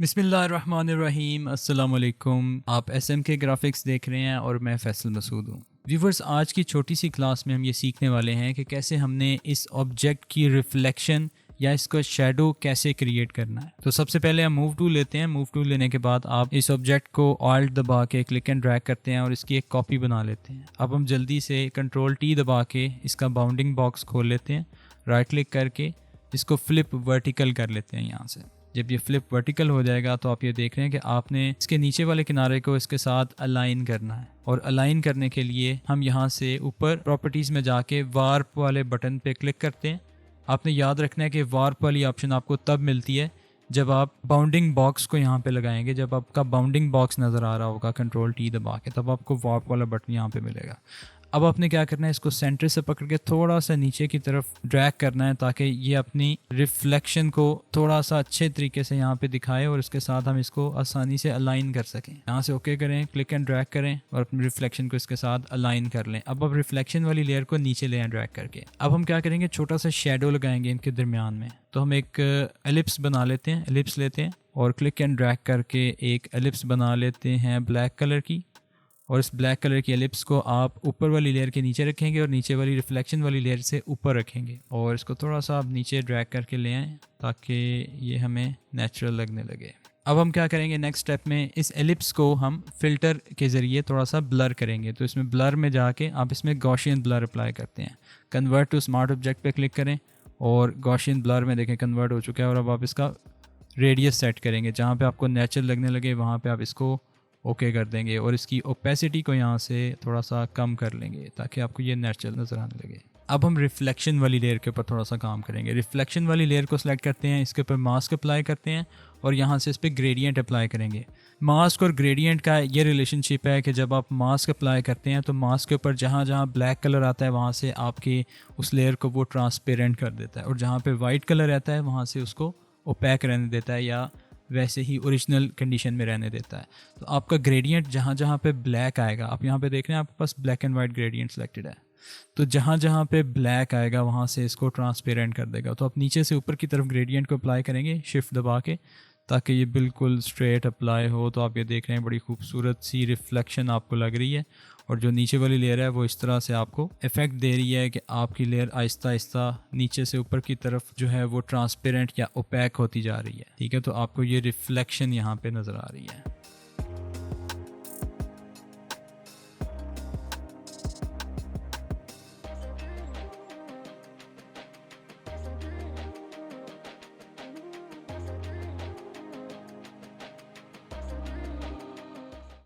बिस्मिल्लाहिर्रहमानिर्रहीम, अस्सलाम वालेकुम। आप SMK ग्राफिक्स देख रहे हैं और मैं फैसल मसूद हूँ। व्यूवर्स, आज की छोटी सी क्लास में हम ये सीखने वाले हैं कि कैसे हमने इस ऑब्जेक्ट की रिफ्लेक्शन या इसको शेडो कैसे क्रिएट करना है। तो सबसे पहले हम मूव टूल लेते हैं। मूव टूल लेने के बाद आप इस ऑब्जेक्ट को ऑल्ट दबा के क्लिक एंड ड्रैग करते हैं और इसकी एक कॉपी बना लेते हैं। अब हम जल्दी से कंट्रोल T दबा के इसका बाउंडिंग बॉक्स खोल लेते हैं। राइट क्लिक करके इसको फ्लिप वर्टिकल कर लेते हैं यहाँ से। जब ये फ्लिप वर्टिकल हो जाएगा तो आप ये देख रहे हैं कि आपने इसके नीचे वाले किनारे को इसके साथ अलाइन करना है। और अलाइन करने के लिए हम यहाँ से ऊपर प्रॉपर्टीज़ में जाके वार्प वाले बटन पे क्लिक करते हैं। आपने याद रखना है कि वार्प वाली ऑप्शन आपको तब मिलती है जब आप बाउंडिंग बॉक्स को यहाँ पे लगाएंगे। जब आपका बाउंडिंग बॉक्स नज़र आ रहा होगा कंट्रोल T दबा के, तब आपको वार्प वाला बटन यहाँ पे मिलेगा। अब आपने क्या करना है, इसको सेंटर से पकड़ के थोड़ा सा नीचे की तरफ ड्रैग करना है ताकि ये अपनी रिफ्लेक्शन को थोड़ा सा अच्छे तरीके से यहाँ पे दिखाए और इसके साथ हम इसको आसानी से अलाइन कर सकें। यहाँ से ओके करें, क्लिक एंड ड्रैग करें और अपनी रिफ्लेक्शन को इसके साथ अलाइन कर लें। अब आप रिफ्लेक्शन वाली लेयर को नीचे ले आए ड्रैग करके। अब हम क्या करेंगे, छोटा सा शेडो लगाएंगे इनके दरमियान में। तो हम एक एलिप्स बना लेते हैं, एलिप्स लेते हैं और क्लिक एंड ड्रैग करके एक एलिप्स बना लेते हैं ब्लैक कलर की। और इस ब्लैक कलर की एलिप्स को आप ऊपर वाली लेयर के नीचे रखेंगे और नीचे वाली रिफ्लेक्शन वाली लेयर से ऊपर रखेंगे और इसको थोड़ा सा आप नीचे ड्रैग करके ले आएँ ताकि ये हमें नेचुरल लगने लगे। अब हम क्या करेंगे, नेक्स्ट स्टेप में इस एलिप्स को हम फिल्टर के ज़रिए थोड़ा सा ब्लर करेंगे। तो इसमें ब्लर में जाके आप इसमें गॉसियन ब्लर अप्लाई करते हैं। कन्वर्ट टू स्मार्ट ऑब्जेक्ट पे क्लिक करें और गॉसियन ब्लर में देखें कन्वर्ट हो चुका है। और अब आप इसका रेडियस सेट करेंगे, जहाँ पे आपको नेचुरल लगने लगे वहाँ पे आप इसको ओके कर देंगे और इसकी ओपेसिटी को यहाँ से थोड़ा सा कम कर लेंगे ताकि आपको ये नेचुरल नज़र आने लगे। अब हम रिफ्लेक्शन वाली लेयर के ऊपर थोड़ा सा काम करेंगे। रिफ्लेक्शन वाली लेयर को सिलेक्ट करते हैं, इसके ऊपर मास्क अप्लाई करते हैं और यहाँ से इस पर ग्रेडियंट अप्लाई करेंगे। मास्क और ग्रेडियंट का ये रिलेशनशिप है कि जब आप मास्क अप्लाई करते हैं तो मास्क के ऊपर जहाँ जहाँ ब्लैक कलर आता है वहाँ से आपके उस लेयर को वो ट्रांसपेरेंट कर देता है और जहाँ पे वाइट कलर रहता है वहाँ से उसको ओपैक रहने देता है या वैसे ही ओरिजिनल कंडीशन में रहने देता है। तो आपका ग्रेडियंट जहाँ जहाँ पे ब्लैक आएगा, आप यहाँ पे देख रहे हैं आपके पास black and white gradient selected है, तो जहाँ जहाँ पे ब्लैक आएगा वहाँ से इसको ट्रांसपेरेंट कर देगा। तो आप नीचे से ऊपर की तरफ ग्रेडियंट को अप्लाई करेंगे शिफ्ट दबा के ताकि ये बिल्कुल स्ट्रेट अप्लाई हो। तो आप ये देख रहे हैं बड़ी खूबसूरत सी रिफ्लेक्शन आपको लग रही है और जो नीचे वाली लेयर है वो इस तरह से आपको इफेक्ट दे रही है कि आपकी लेयर आहिस्ता आहिस्ता नीचे से ऊपर की तरफ जो है वो ट्रांसपेरेंट या ओपैक होती जा रही है। ठीक है, तो आपको ये रिफ्लेक्शन यहाँ पे नज़र आ रही है।